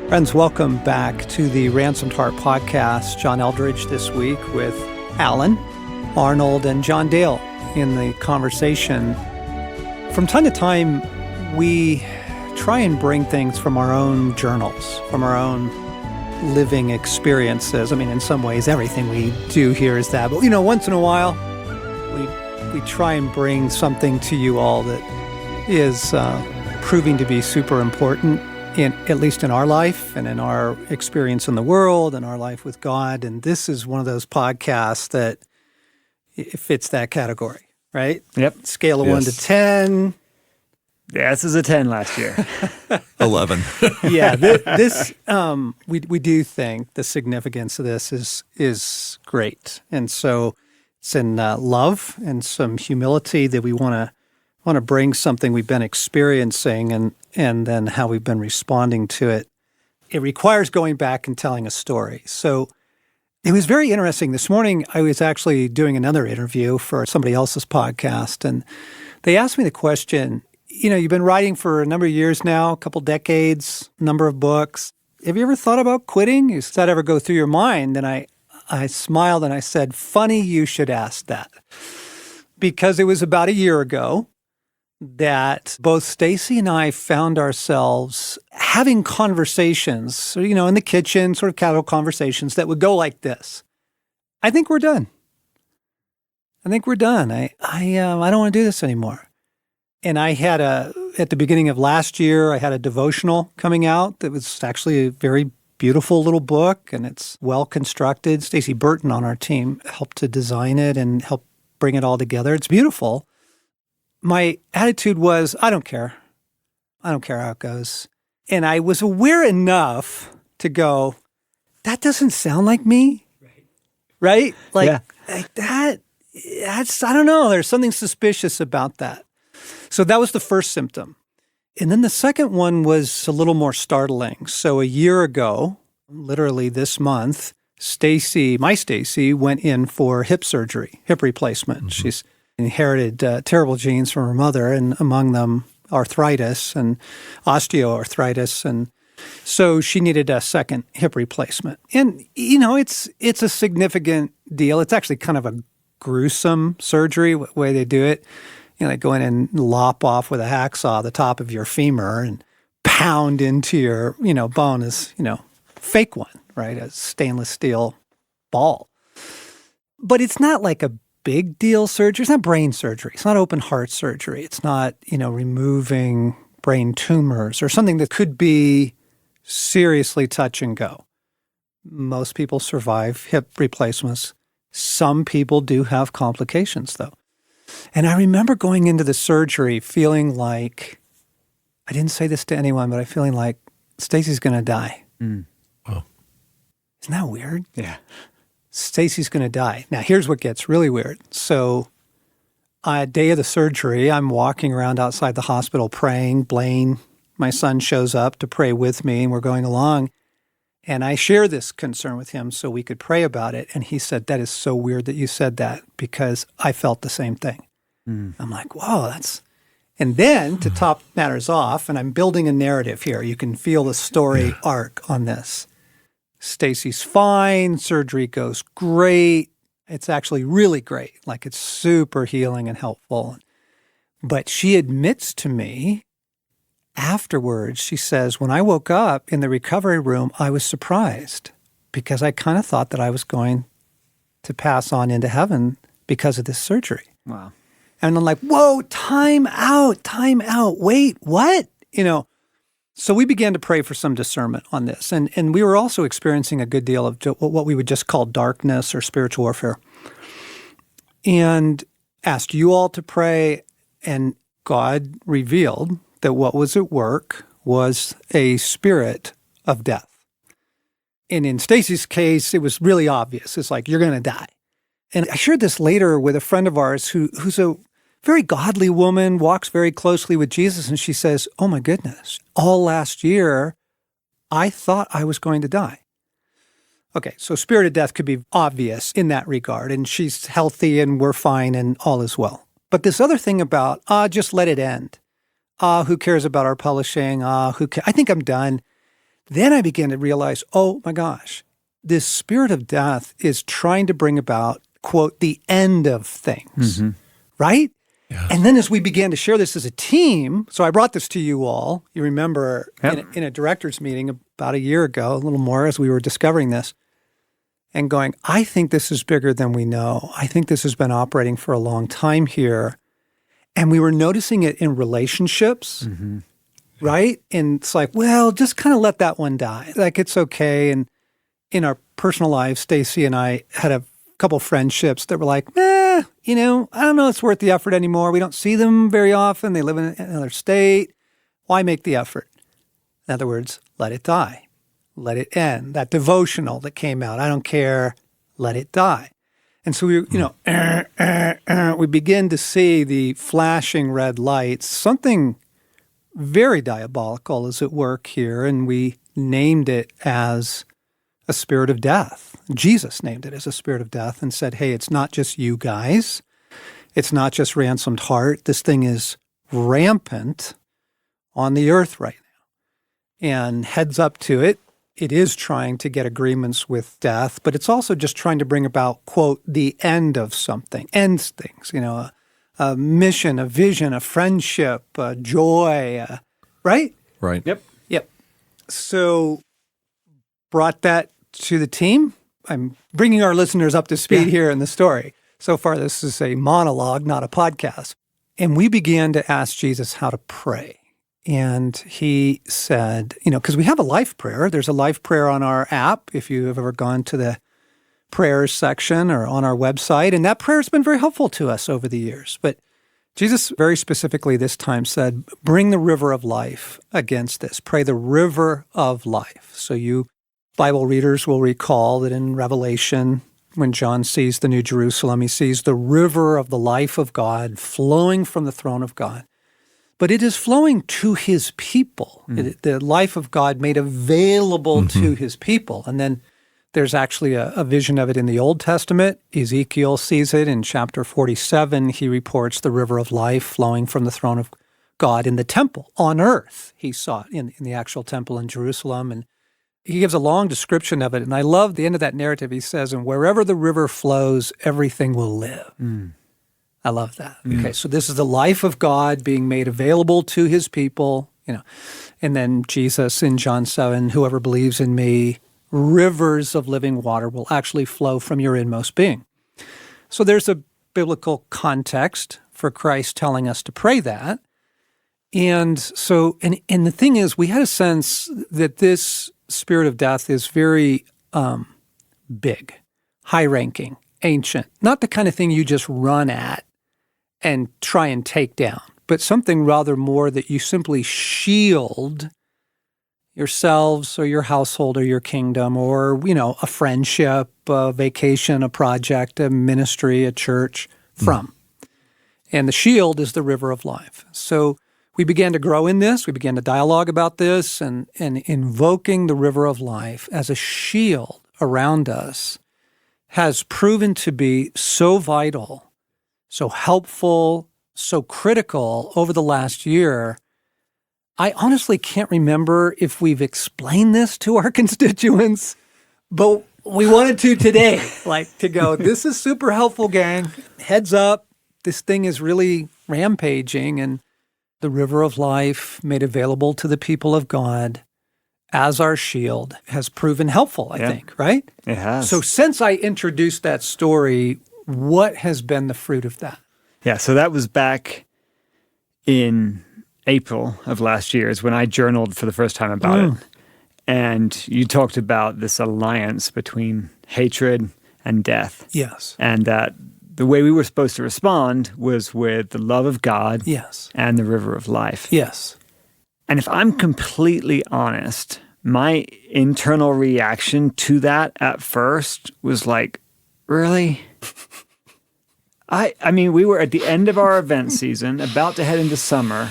Friends, welcome back to the Ransomed Heart podcast. John Eldredge this week with Alan, Arnold, and John Dale in the conversation. From time to time, we try and bring things from our own journals, from our own living experiences. I mean, in some ways, everything we do here is that. But, once in a while, we try and bring something to you all that is proving to be super important, at least in our life and in our experience in the world and our life with God. And this is one of those podcasts that it fits that category, right? Yep. Scale of 1 to 10. Yeah, this is a 10 last year. 11. Yeah, we do think the significance of this is great. And so it's in love and some humility that we want to bring something we've been experiencing and then how we've been responding to it. It requires going back and telling a story. So it was very interesting. This morning, I was actually doing another interview for somebody else's podcast, and they asked me the question, you've been writing for a number of years now, a couple decades, number of books. Have you ever thought about quitting? Does that ever go through your mind? And I smiled and I said, funny you should ask that. Because it was about a year ago that both Stacy and I found ourselves having conversations, in the kitchen, sort of casual conversations that would go like this. I think we're done. I don't want to do this anymore. And I had at the beginning of last year, I had a devotional coming out that was actually a very beautiful little book, and it's well constructed. Stacy Burton on our team helped to design it and help bring it all together. It's beautiful. My attitude was, I don't care. I don't care how it goes. And I was aware enough to go, that doesn't sound like me. Right? Like that's, I don't know. There's something suspicious about that. So that was the first symptom. And then the second one was a little more startling. So a year ago, literally this month, my Stacy went in for hip surgery, hip replacement. Mm-hmm. She's inherited terrible genes from her mother, and among them arthritis and osteoarthritis. And so she needed a second hip replacement. And, it's a significant deal. It's actually kind of a gruesome surgery, the way they do it. They go in and lop off with a hacksaw the top of your femur and pound into your, bone is, fake one, right? A stainless steel ball. But it's not like a big deal surgery. It's not brain surgery. It's not open heart surgery. It's not, removing brain tumors or something that could be seriously touch and go. Most people survive hip replacements. Some people do have complications, though. And I remember going into the surgery feeling like, I didn't say this to anyone, but I'm feeling like Stacy's going to die. Mm. Oh. Isn't that weird? Yeah. Stacy's going to die. Now, here's what gets really weird. So, day of the surgery, I'm walking around outside the hospital praying. Blaine, my son, shows up to pray with me, and we're going along. And I share this concern with him so we could pray about it. And he said, that is so weird that you said that, because I felt the same thing. Mm. I'm like, whoa, that's... And then, to top matters off, and I'm building a narrative here. You can feel the story arc on this. Stacy's fine. Surgery goes great. It's actually really great. Like, it's super healing and helpful. But she admits to me afterwards, she says, when I woke up in the recovery room, I was surprised because I kind of thought that I was going to pass on into heaven because of this surgery. Wow. And I'm like, whoa, time out. Wait, what? So we began to pray for some discernment on this. And we were also experiencing a good deal of what we would just call darkness or spiritual warfare. And asked you all to pray, and God revealed that what was at work was a spirit of death. And in Stacy's case, it was really obvious. It's like, you're going to die. And I shared this later with a friend of ours who's a very godly woman, walks very closely with Jesus, and she says, oh my goodness, all last year, I thought I was going to die. Okay, so spirit of death could be obvious in that regard, and she's healthy and we're fine and all is well. But this other thing about, just let it end. Who cares about our publishing? I think I'm done. then I began to realize, oh my gosh, this spirit of death is trying to bring about, quote, the end of things, right? Yes. And then as we began to share this as a team, so I brought this to you all. You remember in a director's meeting about a year ago, a little more, as we were discovering this, and going, I think this is bigger than we know. I think this has been operating for a long time here. And we were noticing it in relationships, right? And it's like, well, just kind of let that one die. Like, it's okay. And in our personal lives, Stacy and I had a couple friendships that were like, I don't know, it's worth the effort anymore. We don't see them very often. They live in another state. Why make the effort? In other words, let it die. Let it end. That devotional that came out, I don't care, let it die. And so we begin to see the flashing red lights. Something very diabolical is at work here, and we named it as a spirit of death. Jesus named it as a spirit of death and said, hey, it's not just you guys. It's not just ransomed heart. This thing is rampant on the earth right now. And heads up to it, it is trying to get agreements with death, but it's also just trying to bring about, quote, the end of something, ends things, a mission, a vision, a friendship, a joy, right? Right. Yep. So brought that to the team. I'm bringing our listeners up to speed here in the story. So far, this is a monologue, not a podcast. And we began to ask Jesus how to pray. And he said, because we have a life prayer. There's a life prayer on our app, if you have ever gone to the prayers section or on our website. And that prayer has been very helpful to us over the years. But Jesus very specifically this time said, bring the river of life against this. Pray the river of life. So you Bible readers will recall that in Revelation, when John sees the New Jerusalem, he sees the river of the life of God flowing from the throne of God. But it is flowing to his people, the life of God made available to his people. And then there's actually a vision of it in the Old Testament. Ezekiel sees it in chapter 47. He reports the river of life flowing from the throne of God in the temple on earth. He saw it in the actual temple in Jerusalem. And he gives a long description of it. And I love the end of that narrative. He says, and wherever the river flows, everything will live. I love that. Okay, so this is the life of God being made available to his people, And then Jesus in John 7, whoever believes in me, rivers of living water will actually flow from your inmost being. So there's a biblical context for Christ telling us to pray that. And so, and the thing is, we had a sense that this spirit of death is very big, high-ranking, ancient, not the kind of thing you just run at and try and take down, but something rather more that you simply shield yourselves or your household or your kingdom or, a friendship, a vacation, a project, a ministry, a church from. And the shield is the river of life. So we began to grow in this. We began to dialogue about this and invoking the river of life as a shield around us has proven to be so vital, so helpful, so critical over the last year. I honestly can't remember if we've explained this to our constituents, but we wanted to today, to go, this is super helpful, gang. Heads up, this thing is really rampaging, and the river of life made available to the people of God as our shield has proven helpful, I think, right? It has. So since I introduced that story, what has been the fruit of that? Yeah, so that was back in April of last year is when I journaled for the first time about it. And you talked about this alliance between hatred and death. Yes. And that the way we were supposed to respond was with the love of God Yes. and the river of life. Yes. And if I'm completely honest, my internal reaction to that at first was like, really? I mean, we were at the end of our event season, about to head into summer,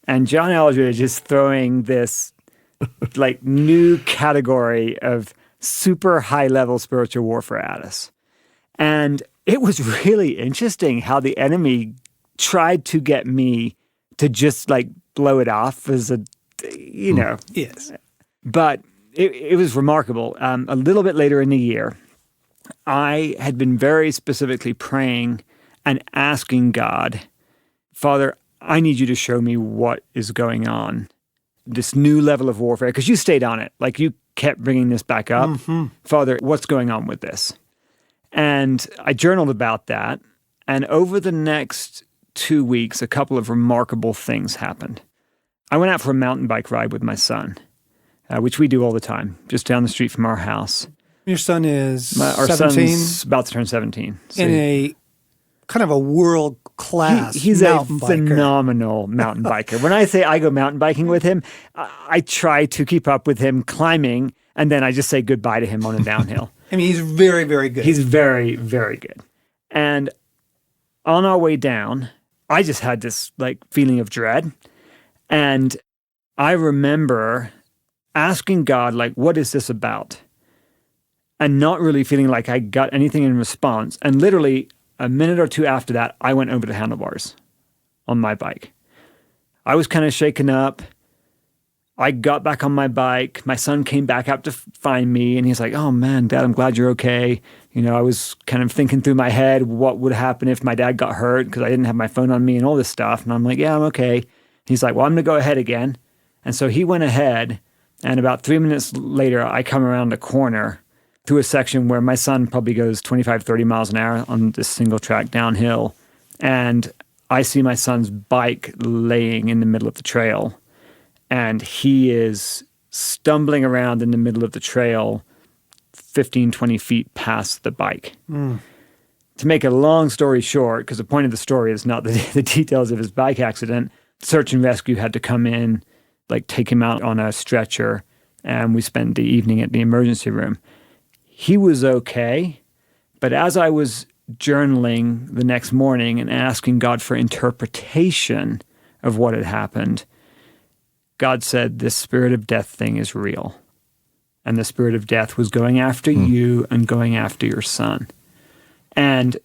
and John Eldredge is just throwing this new category of super high-level spiritual warfare at us. And it was really interesting how the enemy tried to get me to just blow it off as a, Yes. But it was remarkable. A little bit later in the year, I had been very specifically praying and asking God, Father, I need you to show me what is going on, this new level of warfare, because you stayed on it. Like you kept bringing this back up. Father, what's going on with this? And I journaled about that. And over the next 2 weeks, a couple of remarkable things happened. I went out for a mountain bike ride with my son, which we do all the time, just down the street from our house. Your son is Our 17? son's about to turn 17. So In a kind of a world-class he's a mountain biker. phenomenal mountain biker. When I say I go mountain biking with him, I try to keep up with him climbing, and then I just say goodbye to him on a downhill. I mean, he's very, very good. He's very, very good. And on our way down, I just had this like feeling of dread. And I remember asking God, like, what is this about? And not really feeling like I got anything in response. And literally a minute or two after that, I went over to handlebars on my bike. I was kind of shaken up. I got back on my bike. My son came back out to find me, and he's like, oh man, Dad, I'm glad you're okay. You know, I was kind of thinking through my head what would happen if my dad got hurt because I didn't have my phone on me and all this stuff. And I'm like, yeah, I'm okay. He's like, well, I'm going to go ahead again. And so he went ahead, and about 3 minutes later, I come around a corner through a section where my son probably goes 25, 30 miles an hour on this single track downhill. And I see my son's bike laying in the middle of the trail. And he is stumbling around in the middle of the trail 15, 20 feet past the bike. To make a long story short, because the point of the story is not the details of his bike accident, search and rescue had to come in, like take him out on a stretcher, and we spent the evening at the emergency room. He was okay, but as I was journaling the next morning and asking God for interpretation of what had happened, God said, this spirit of death thing is real. And the spirit of death was going after you and going after your son. And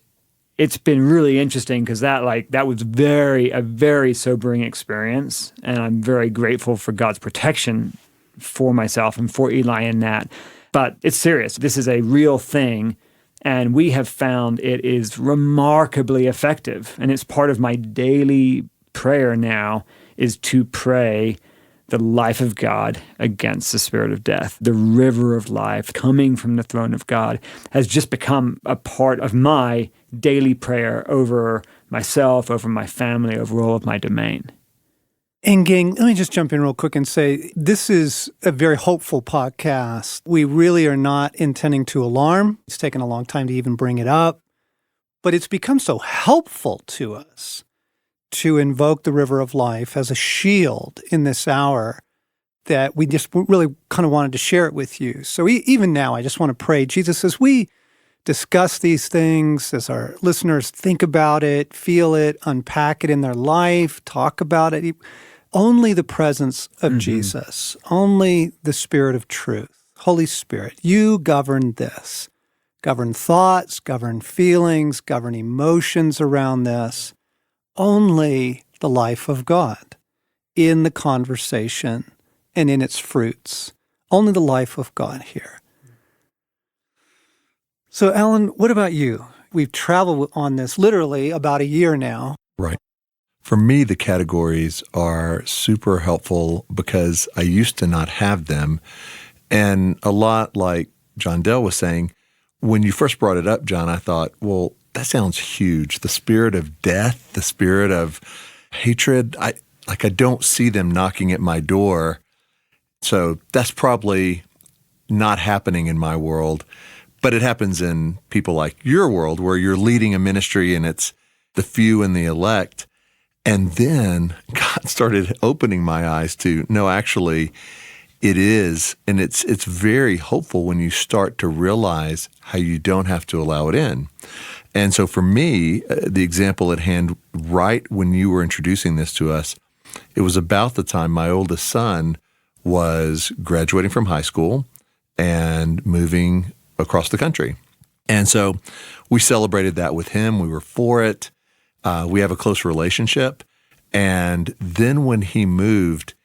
it's been really interesting because that was a very sobering experience. And I'm very grateful for God's protection for myself and for Eli in that. But it's serious. This is a real thing. And we have found it is remarkably effective. And it's part of my daily prayer now is to pray the life of God against the spirit of death. The river of life coming from the throne of God has just become a part of my daily prayer over myself, over my family, over all of my domain. And gang, let me just jump in real quick and say, this is a very hopeful podcast. We really are not intending to alarm. It's taken a long time to even bring it up, but it's become so helpful to us to invoke the river of life as a shield in this hour that we just really kind of wanted to share it with you. So even now, I just want to pray, Jesus, as we discuss these things, as our listeners think about it, feel it, unpack it in their life, talk about it, only the presence of Jesus, only the Spirit of truth, Holy Spirit, you govern this. Govern thoughts, govern feelings, govern emotions around this. Only the life of God in the conversation and in its fruits. Only the life of God here. So, Alan, what about you? We've traveled on this literally about a year now. Right. For me, the categories are super helpful because I used to not have them. And a lot like John Dell was saying, when you first brought it up, John, I thought, well, that sounds huge. The spirit of death, the spirit of hatred, I don't see them knocking at my door. So that's probably not happening in my world. But it happens in people like your world where you're leading a ministry and it's the few and the elect. And then God started opening my eyes to, no, actually, it is. And it's very hopeful when you start to realize how you don't have to allow it in. And so for me, the example at hand, right when you were introducing this to us, it was about the time my oldest son was graduating from high school and moving across the country. And so we celebrated that with him. We were for it. We have a close relationship. And then when he moved,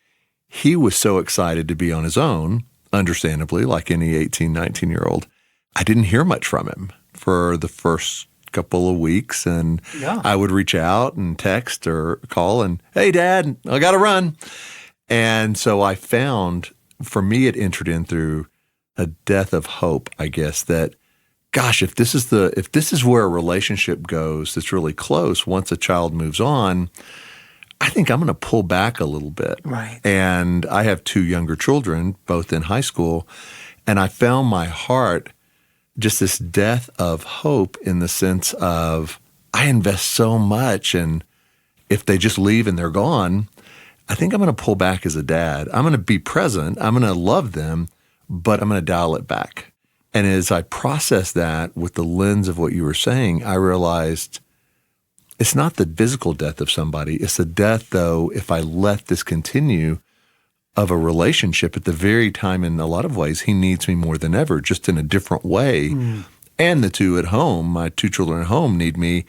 he was so excited to be on his own, understandably, like any 18, 19-year-old. I didn't hear much from him for the first couple of weeks, and I would reach out and text or call and, hey, Dad, I got to run. And so I found, for me, it entered in through a death of hope, I guess, that, gosh, if this is where a relationship goes that's really close, once a child moves on, I think I'm going to pull back a little bit. Right. And I have 2 younger children, both in high school, and I found my heart just this death of hope in the sense of I invest so much, and if they just leave and they're gone, I think I'm going to pull back as a dad. I'm going to be present. I'm going to love them, but I'm going to dial it back. And as I processed that with the lens of what you were saying, I realized it's not the physical death of somebody. It's the death, though, if I let this continue, of a relationship at the very time, in a lot of ways, he needs me more than ever, just in a different way. And the 2 at home, my 2 children at home, need me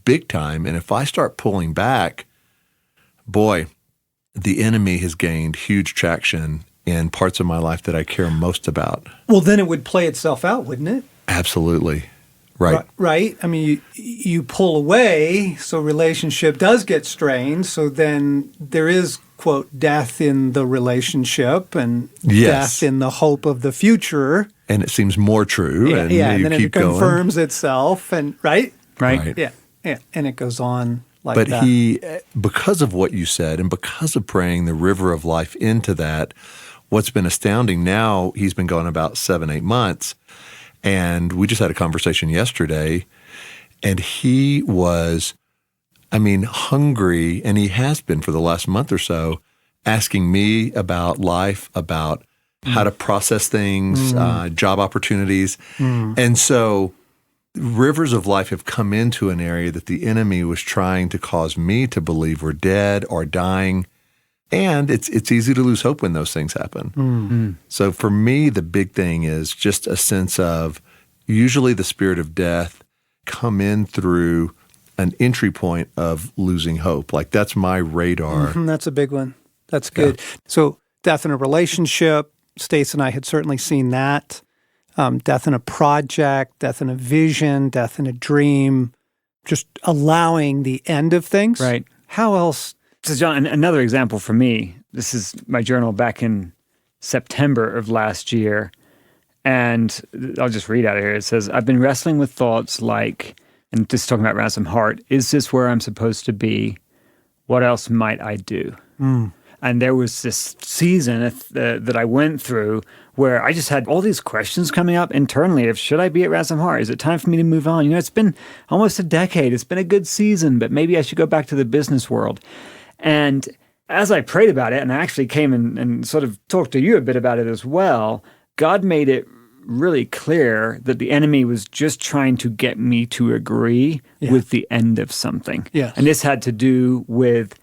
big time. And if I start pulling back, boy, the enemy has gained huge traction in parts of my life that I care most about. Well, then it would play itself out, wouldn't it? Absolutely. Right. Right. I mean, you pull away, so relationship does get strained. So then there is, quote, death in the relationship and death in the hope of the future. And it seems more true. And then it confirms itself. And right. Yeah. And it goes on like that. But he, because of what you said and because of praying the river of life into that, what's been astounding now, he's been going about 7-8 months. And we just had a conversation yesterday, and he was, hungry, and he has been for the last month or so, asking me about life, about how to process things, job opportunities. And so rivers of life have come into an area that the enemy was trying to cause me to believe we're dead or dying. And it's easy to lose hope when those things happen. So for me, the big thing is just a sense of usually the spirit of death come in through an entry point of losing hope. Like that's my radar. That's a big one. That's good. Yeah. So death in a relationship, Stace and I had certainly seen that. Death in a project, death in a vision, death in a dream, just allowing the end of things. Right. How else? So, John, another example for me, this is my journal back in September of last year. And I'll just read out of here. It says, I've been wrestling with thoughts like, and just talking about Ransomed Heart, is this where I'm supposed to be? What else might I do? And there was this season that I went through where I just had all these questions coming up internally of, should I be at Ransomed Heart? Is it time for me to move on? It's been almost a decade. It's been a good season, but maybe I should go back to the business world. And as I prayed about it, and I actually came and sort of talked to you a bit about it as well, God made it really clear that the enemy was just trying to get me to agree with the end of something. Yes. And this had to do with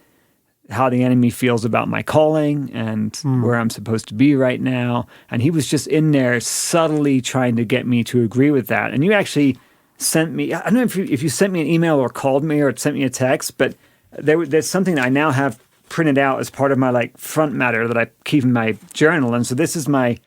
how the enemy feels about my calling and where I'm supposed to be right now. And he was just in there subtly trying to get me to agree with that. And you actually sent me, I don't know if you sent me an email or called me or sent me a text, but there's something that I now have printed out as part of my front matter that I keep in my journal. And so this is my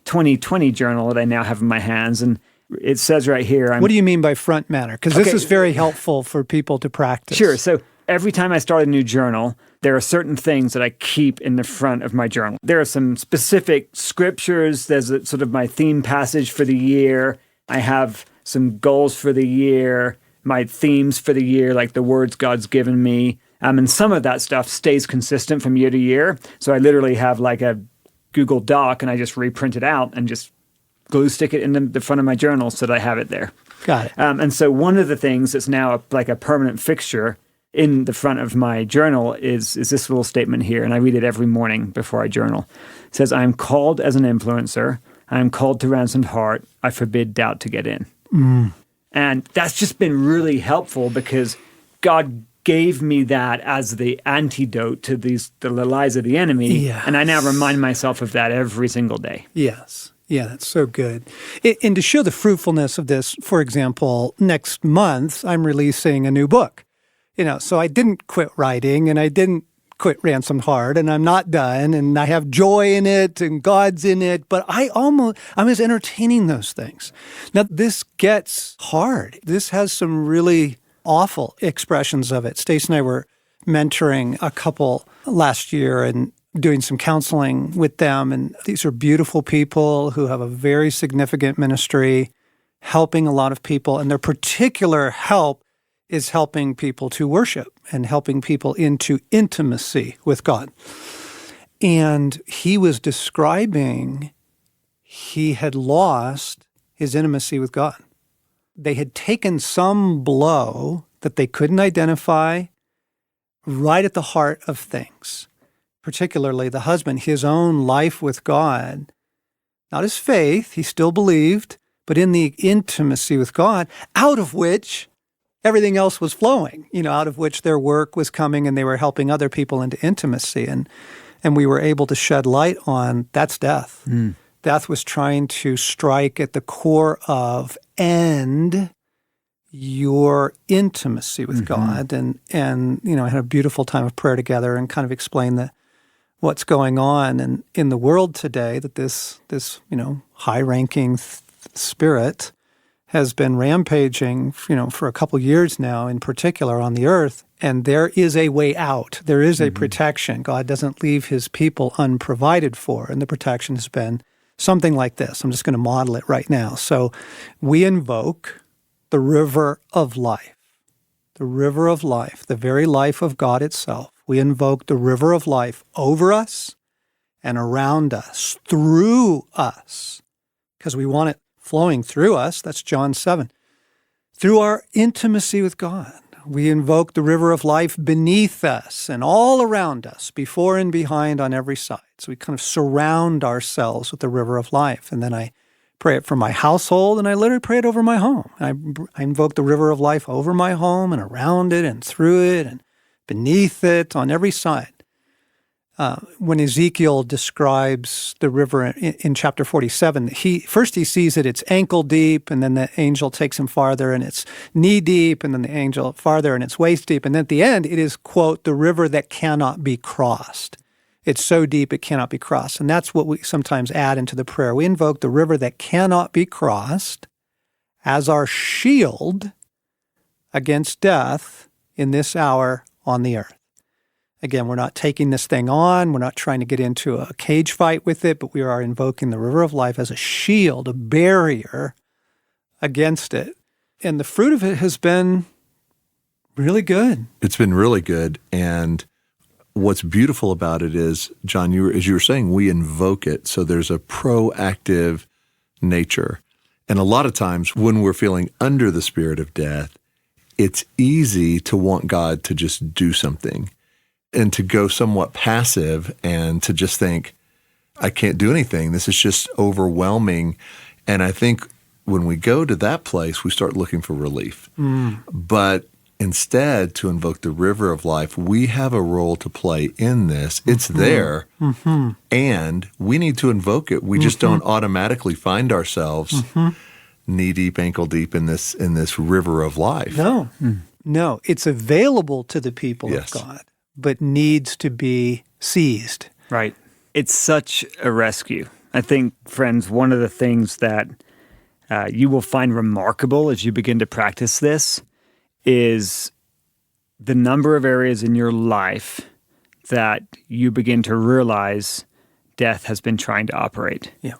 2020 journal that I now have in my hands. And it says right here. What do you mean by front matter? Because this is very helpful for people to practice. Sure. So every time I start a new journal, there are certain things that I keep in the front of my journal. There are some specific scriptures. There's sort of my theme passage for the year. I have some goals for the year, my themes for the year, like the words God's given me. And some of that stuff stays consistent from year to year. So I literally have like a Google Doc and I just reprint it out and just glue stick it in the front of my journal so that I have it there. Got it. And so one of the things that's now like a permanent fixture in the front of my journal is this little statement here, and I read it every morning before I journal. It says, I am called as an influencer. I am called to Ransomed Heart. I forbid doubt to get in. And that's just been really helpful because God gave me that as the antidote to the lies of the enemy. Yes. And I now remind myself of that every single day. Yes. Yeah, that's so good. And to show the fruitfulness of this, for example, next month, I'm releasing a new book. So I didn't quit writing and I didn't quit Ransomed Heart, and I'm not done, and I have joy in it, and God's in it, but I was entertaining those things. Now, this gets hard. This has some really awful expressions of it. Stace and I were mentoring a couple last year and doing some counseling with them, and these are beautiful people who have a very significant ministry, helping a lot of people, and their particular help is helping people to worship and helping people into intimacy with God. And he was describing he had lost his intimacy with God. They had taken some blow that they couldn't identify right at the heart of things, particularly the husband, his own life with God, not his faith, he still believed, but in the intimacy with God, out of which everything else was flowing, out of which their work was coming and they were helping other people into intimacy. And we were able to shed light on that's death. Death was trying to strike at the core of end your intimacy with God. And I had a beautiful time of prayer together and kind of explained what's going on in the world today, that this high-ranking spirit has been rampaging, for a couple years now, in particular on the earth, and there is a way out. There is a protection. God doesn't leave his people unprovided for, and the protection has been something like this. I'm just going to model it right now. So we invoke the river of life, the river of life, the very life of God itself. We invoke the river of life over us and around us, through us, because we want it flowing through us. That's John 7. Through our intimacy with God, we invoke the river of life beneath us and all around us, before and behind on every side. So we kind of surround ourselves with the river of life. And then I pray it for my household, and I literally pray it over my home. I invoke the river of life over my home and around it and through it and beneath it on every side. When Ezekiel describes the river in chapter 47, he sees that it's ankle deep, and then the angel takes him farther, and it's knee deep, and then the angel farther, and it's waist deep. And then at the end, it is, quote, the river that cannot be crossed. It's so deep it cannot be crossed. And that's what we sometimes add into the prayer. We invoke the river that cannot be crossed as our shield against death in this hour on the earth. Again, we're not taking this thing on. We're not trying to get into a cage fight with it, but we are invoking the river of life as a shield, a barrier against it. And the fruit of it has been really good. It's been really good. And what's beautiful about it is, John, as you were saying, we invoke it. So there's a proactive nature. And a lot of times when we're feeling under the spirit of death, it's easy to want God to just do something and to go somewhat passive and to just think, I can't do anything. This is just overwhelming. And I think when we go to that place, we start looking for relief. But instead, to invoke the river of life, we have a role to play in this. It's there, and we need to invoke it. We just don't automatically find ourselves knee-deep, ankle-deep in this river of life. No, it's available to the people of God, but needs to be seized. Right. It's such a rescue. I think, friends, one of the things that you will find remarkable as you begin to practice this is the number of areas in your life that you begin to realize death has been trying to operate. Yeah.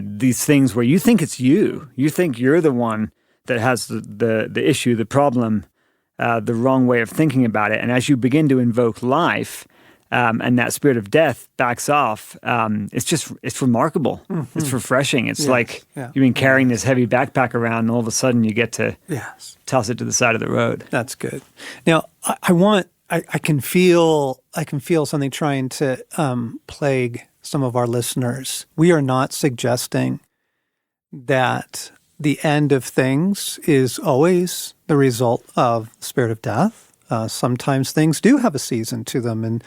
These things where you think it's you. You think you're the one that has the issue, the problem, the wrong way of thinking about it. And as you begin to invoke life, and that spirit of death backs off, it's remarkable. It's refreshing. It's like you've been carrying this heavy backpack around, and all of a sudden you get to toss it to the side of the road. That's good. Now, I can feel something trying to plague some of our listeners. We are not suggesting that the end of things is always the result of the spirit of death. Sometimes things do have a season to them, and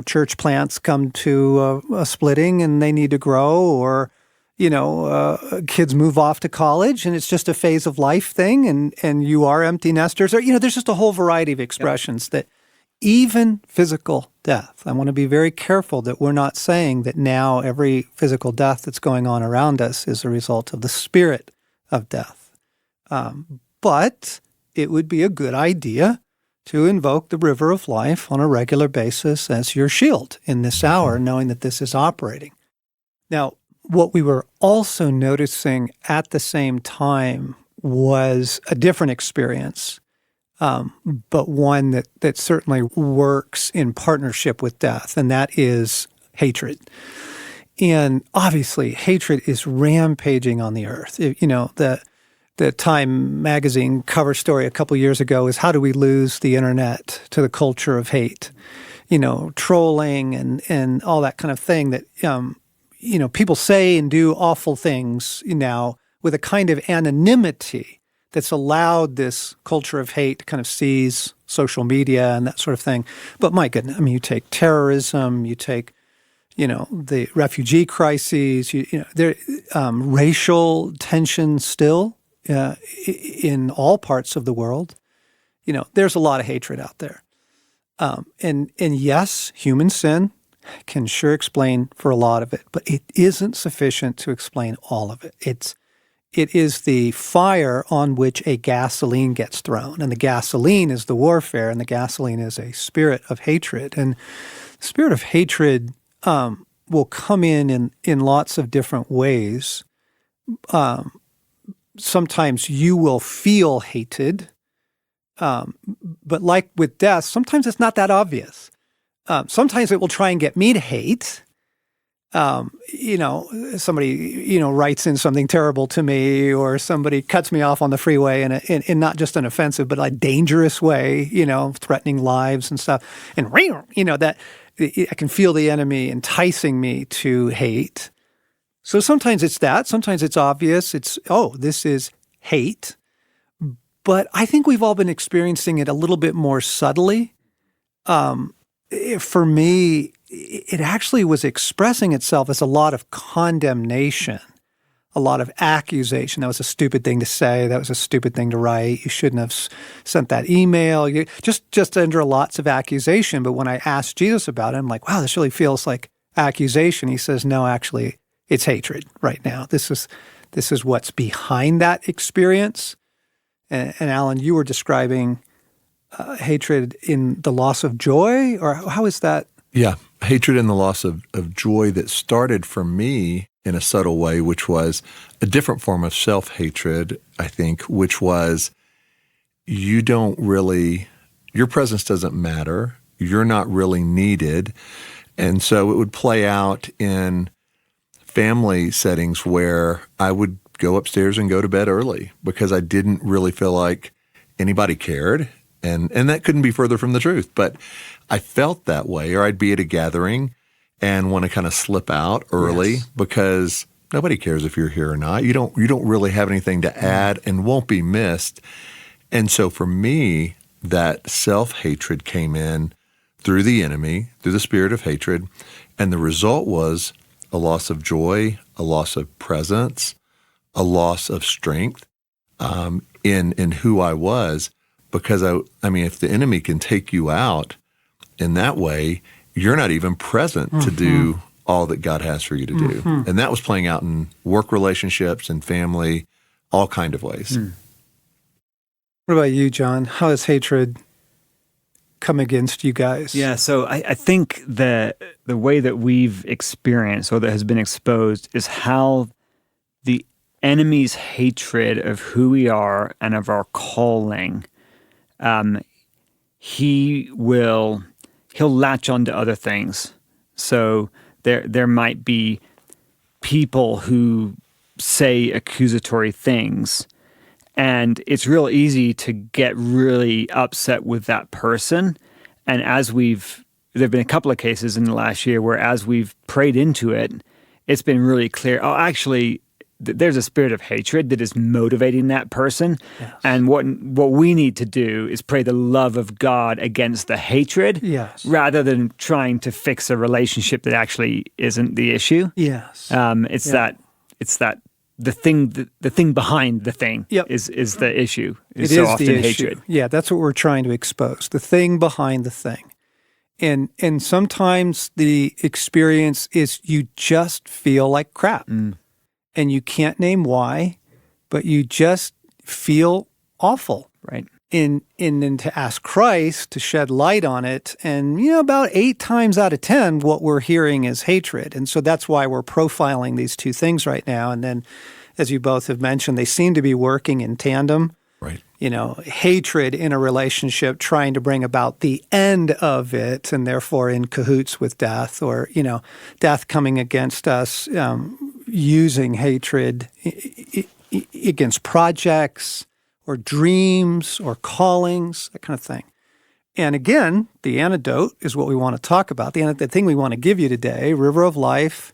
church plants come to a splitting and they need to grow, or kids move off to college and it's just a phase of life thing, and you are empty nesters, or there's just a whole variety of expressions that even physical death. I want to be very careful that we're not saying that now every physical death that's going on around us is a result of the spirit of death. But it would be a good idea to invoke the river of life on a regular basis as your shield in this hour, knowing that this is operating. Now, what we were also noticing at the same time was a different experience, but one that certainly works in partnership with death, and that is hatred. And obviously, hatred is rampaging on the earth. The Time magazine cover story a couple years ago is how do we lose the internet to the culture of hate? Trolling and all that kind of thing that, people say and do awful things now with a kind of anonymity that's allowed this culture of hate to kind of seize social media and that sort of thing. But my goodness, you take terrorism, you take, the refugee crises, racial tension still in all parts of the world. There's a lot of hatred out there. And yes, human sin can sure explain for a lot of it, but it isn't sufficient to explain all of it. It is the fire on which a gasoline gets thrown, and the gasoline is the warfare, and the gasoline is a spirit of hatred. And the spirit of hatred will come in lots of different ways. Sometimes you will feel hated, but like with death, sometimes it's not that obvious. Sometimes it will try and get me to hate. Somebody, writes in something terrible to me, or somebody cuts me off on the freeway in not just an offensive, but a dangerous way, threatening lives and stuff. And, that I can feel the enemy enticing me to hate. So sometimes it's that. Sometimes it's obvious. It's, this is hate. But I think we've all been experiencing it a little bit more subtly. For me, it actually was expressing itself as a lot of condemnation, a lot of accusation. That was a stupid thing to say. That was a stupid thing to write. You shouldn't have sent that email. Just under lots of accusation. But when I asked Jesus about it, I'm like, wow, this really feels like accusation. He says, no, actually, it's hatred right now. This is what's behind that experience. And Alan, you were describing hatred in the loss of joy, or how is that? Yeah, hatred in the loss of joy that started for me in a subtle way, which was a different form of self-hatred, I think, which was your presence doesn't matter, you're not really needed. And so it would play out in family settings where I would go upstairs and go to bed early because I didn't really feel like anybody cared. And that couldn't be further from the truth. But I felt that way, or I'd be at a gathering and want to kind of slip out early because nobody cares if you're here or not. You don't really have anything to add and won't be missed. And so for me, that self-hatred came in through the enemy, through the spirit of hatred. And the result was a loss of joy, a loss of presence, a loss of strength in who I was. Because, if the enemy can take you out in that way, you're not even present to do all that God has for you to do. And that was playing out in work relationships and family, all kind of ways. What about you, John? How has hatred come against you guys? Yeah, so I think the way that we've experienced or that has been exposed is how the enemy's hatred of who we are and of our calling he'll latch onto other things. So there might be people who say accusatory things, and it's real easy to get really upset with that person. And there've been a couple of cases in the last year where as we've prayed into it, it's been really clear, actually, there's a spirit of hatred that is motivating that person. Yes. And what we need to do is pray the love of God against the hatred rather than trying to fix a relationship that actually isn't the issue. Yes. It's the thing behind the thing is the issue. It is so often the issue. Hatred. Yeah, that's what we're trying to expose. The thing behind the thing. And sometimes the experience is you just feel like crap. And you can't name why, but you just feel awful. Right. And then to ask Christ to shed light on it. And, about 8 times out of 10, what we're hearing is hatred. And so that's why we're profiling these two things right now. And then, as you both have mentioned, they seem to be working in tandem. Right. Hatred in a relationship, trying to bring about the end of it, and therefore in cahoots with death, or, death coming against us, using hatred against projects or dreams or callings, that kind of thing. And again, the antidote is what we want to talk about. The thing we want to give you today, River of Life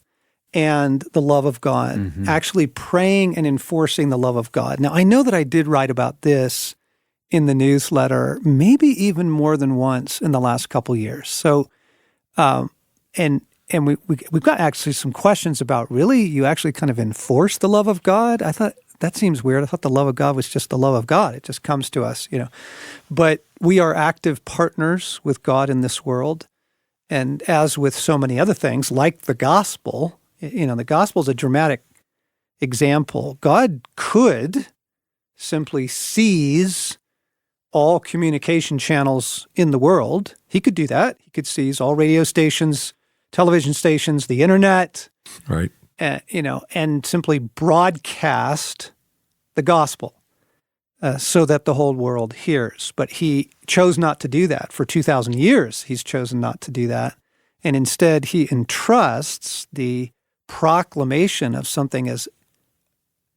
and the love of God, actually praying and enforcing the love of God. Now, I know that I did write about this in the newsletter, maybe even more than once in the last couple years. So, and we've got actually some questions about, really, you actually kind of enforce the love of God? I thought, that seems weird. I thought the love of God was just the love of God. It just comes to us, But we are active partners with God in this world. And as with so many other things, like the gospel, the gospel is a dramatic example. God could simply seize all communication channels in the world. He could do that. He could seize all radio stations, television stations, the internet, Right. And simply broadcast the gospel so that the whole world hears. But he chose not to do that. For 2,000 years, he's chosen not to do that. And instead, he entrusts the proclamation of something as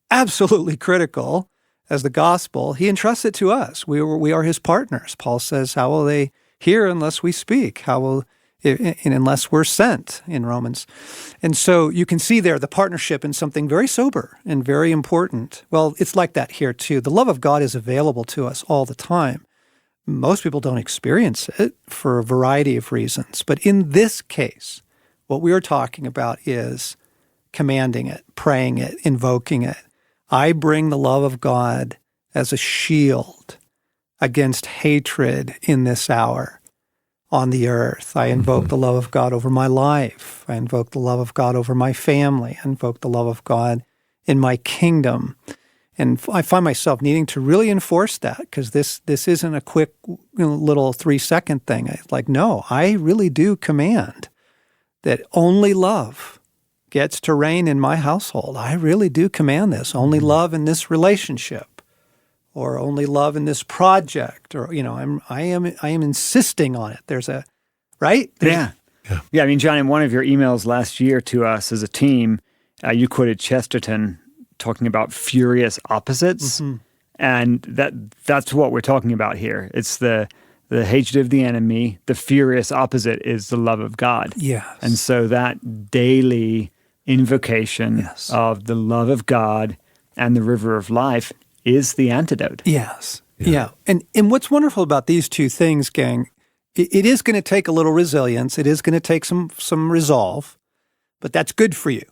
absolutely critical as the gospel. He entrusts it to us. We are his partners. Paul says, how will they hear unless we speak? Unless we're sent, in Romans. And so you can see there the partnership in something very sober and very important. Well, it's like that here too. The love of God is available to us all the time. Most people don't experience it for a variety of reasons. But in this case, what we are talking about is commanding it, praying it, invoking it. I bring the love of God as a shield against hatred in this hour on the earth. I invoke the love of God over my life. I invoke the love of God over my family. I invoke the love of God in my kingdom. And I find myself needing to really enforce that, because this isn't a quick little 3-second thing. It's like, no, I really do command that only love gets to reign in my household. I really do command this. Only love in this relationship, or only love in this project, or I am insisting on it. There's a right. Yeah. I mean, John, in one of your emails last year to us as a team, you quoted Chesterton talking about furious opposites, and that's what we're talking about here. It's the hatred of the enemy. The furious opposite is the love of God. Yes. And so that daily invocation of the love of God and the river of life is the antidote. Yes. Yeah. And what's wonderful about these two things, gang, it is going to take a little resilience. It is going to take some resolve, but that's good for you.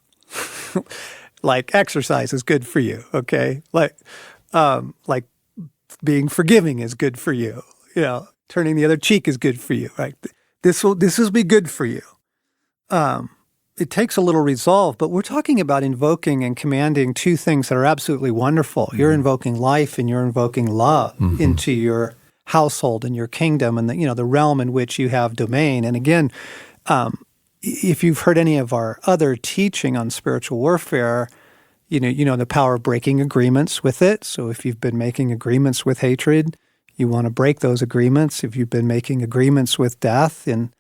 Like exercise is good for you, okay? Like being forgiving is good for you. Turning the other cheek is good for you, right? This will be good for you. It takes a little resolve, but we're talking about invoking and commanding two things that are absolutely wonderful. You're invoking life and you're invoking love into your household and your kingdom and the realm in which you have domain. And again, if you've heard any of our other teaching on spiritual warfare, you know the power of breaking agreements with it. So if you've been making agreements with hatred, you want to break those agreements. If you've been making agreements with death and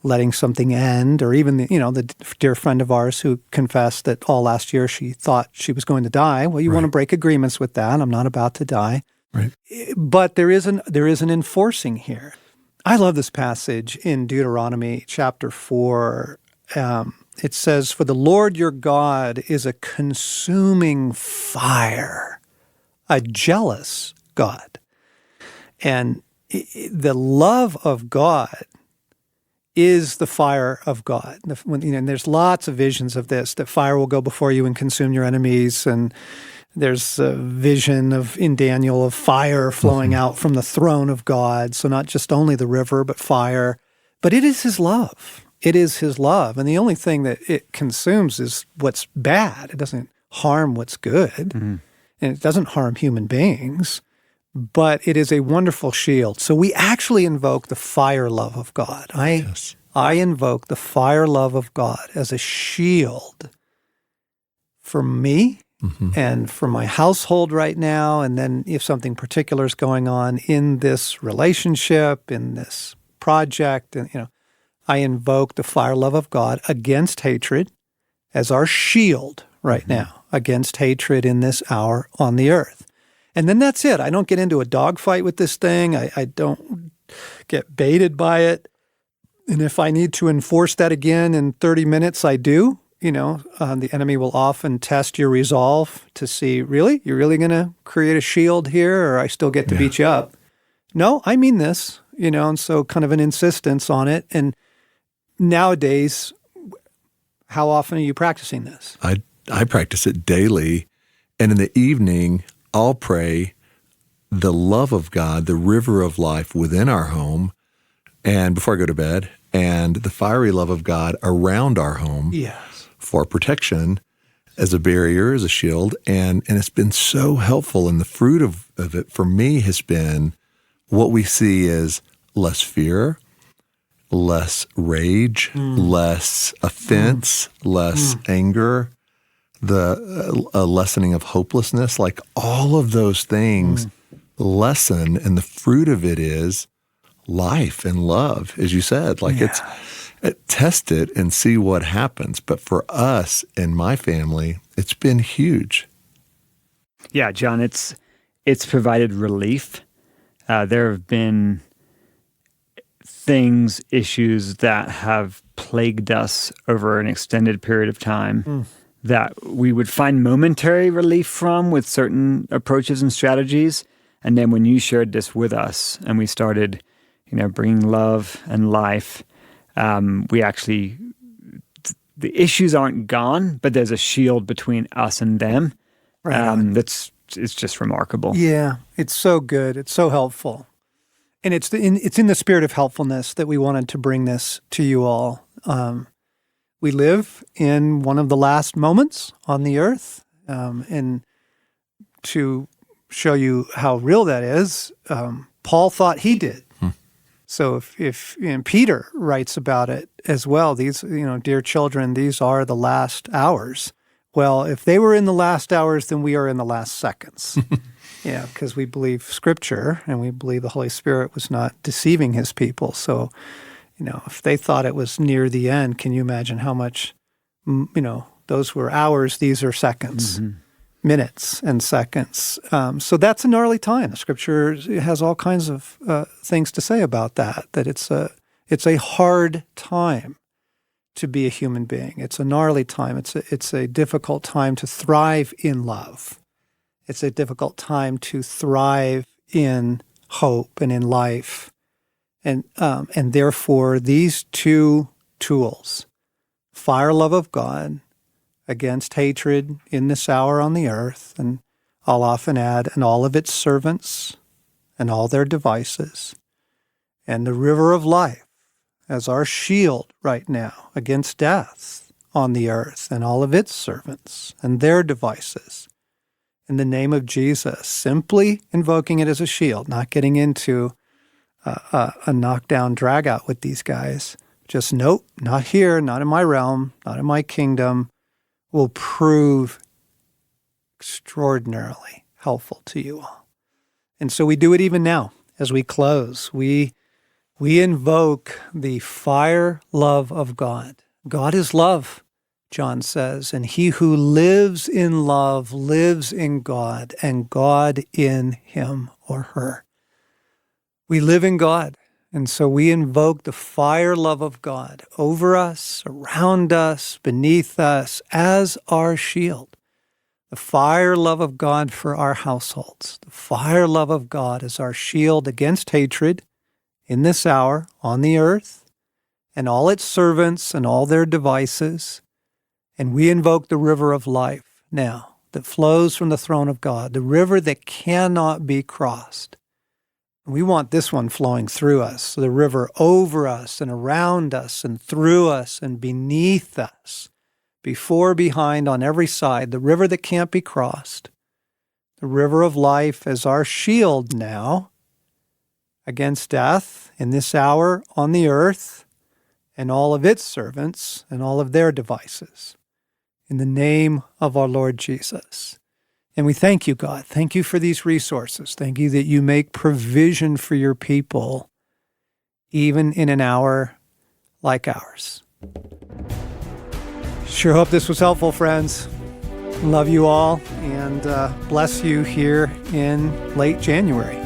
letting something end, or even the dear friend of ours who confessed that all last year she thought she was going to die. Well, you want to break agreements with that. I'm not about to die. Right. But there is an enforcing here. I love this passage in Deuteronomy chapter 4. It says, "For the Lord your God is a consuming fire, a jealous God." And the love of God is the fire of God. And there's lots of visions of this, that fire will go before you and consume your enemies. And there's a vision in Daniel of fire flowing out from the throne of God. So not just only the river, but fire. But it is his love. It is his love. And the only thing that it consumes is what's bad. It doesn't harm what's good. And it doesn't harm human beings. But it is a wonderful shield. So we actually invoke the fire love of God. I invoke the fire love of God as a shield for me and for my household right now. And then if something particular is going on in this relationship, in this project, and I invoke the fire love of God against hatred as our shield right now, against hatred in this hour on the earth. And then that's it. I don't get into a dogfight with this thing. I don't get baited by it. And if I need to enforce that again in 30 minutes, I do. The enemy will often test your resolve to see, really? You're really going to create a shield here, or I still get to beat you up? No, I mean this, and so kind of an insistence on it. And nowadays, how often are you practicing this? I practice it daily. And in the evening, I'll pray the love of God, the river of life within our home, and before I go to bed, and the fiery love of God around our home. Yes. For protection as a barrier, as a shield. And it's been so helpful. And the fruit of it for me has been what we see is less fear, less rage, less offense, less anger, a lessening of hopelessness. Like all of those things lessen. And the fruit of it is life and love, as you said. Like test it and see what happens. But for us and my family, it's been huge. Yeah, John, it's provided relief. There have been issues that have plagued us over an extended period of time that we would find momentary relief from with certain approaches and strategies. And then when you shared this with us and we started, bringing love and life, we actually, the issues aren't gone, but there's a shield between us and them. Right. It's just remarkable. Yeah, it's so good. It's so helpful. And it's in the spirit of helpfulness that we wanted to bring this to you all. We live in one of the last moments on the earth, and to show you how real that is, Paul thought he did. So if Peter writes about it as well, these, dear children, these are the last hours. Well, if they were in the last hours, then we are in the last seconds. Because we believe Scripture and we believe the Holy Spirit was not deceiving his people. So, if they thought it was near the end, can you imagine how much, those were hours, these are seconds. Minutes and seconds. So that's a gnarly time. The Scripture has all kinds of things to say about that it's a hard time to be a human being. It's a gnarly time. It's a difficult time to thrive in love. It's a difficult time to thrive in hope and in life. And therefore, these two tools, fire love of God against hatred in this hour on the earth, and I'll often add, and all of its servants and all their devices, and the river of life as our shield right now against death on the earth, and all of its servants and their devices. In the name of Jesus, simply invoking it as a shield, not getting into a knockdown drag out with these guys. Just nope, not here, not in my realm, not in my kingdom, will prove extraordinarily helpful to you all. And so we do it even now as we close. We invoke the fire love of God. God is love, John says, and he who lives in love lives in God, and God in him or her. We live in God, and so we invoke the fire love of God over us, around us, beneath us, as our shield. The fire love of God for our households. The fire love of God is our shield against hatred in this hour on the earth, and all its servants and all their devices. And we invoke the river of life now that flows from the throne of God, the river that cannot be crossed. We want this one flowing through us, the river over us and around us and through us and beneath us, before, behind, on every side, the river that can't be crossed, the river of life as our shield now against death in this hour on the earth and all of its servants and all of their devices. In the name of our Lord Jesus. And we thank you, God. Thank you for these resources. Thank you that you make provision for your people, even in an hour like ours. Sure hope this was helpful, friends. Love you all, and bless you here in late January.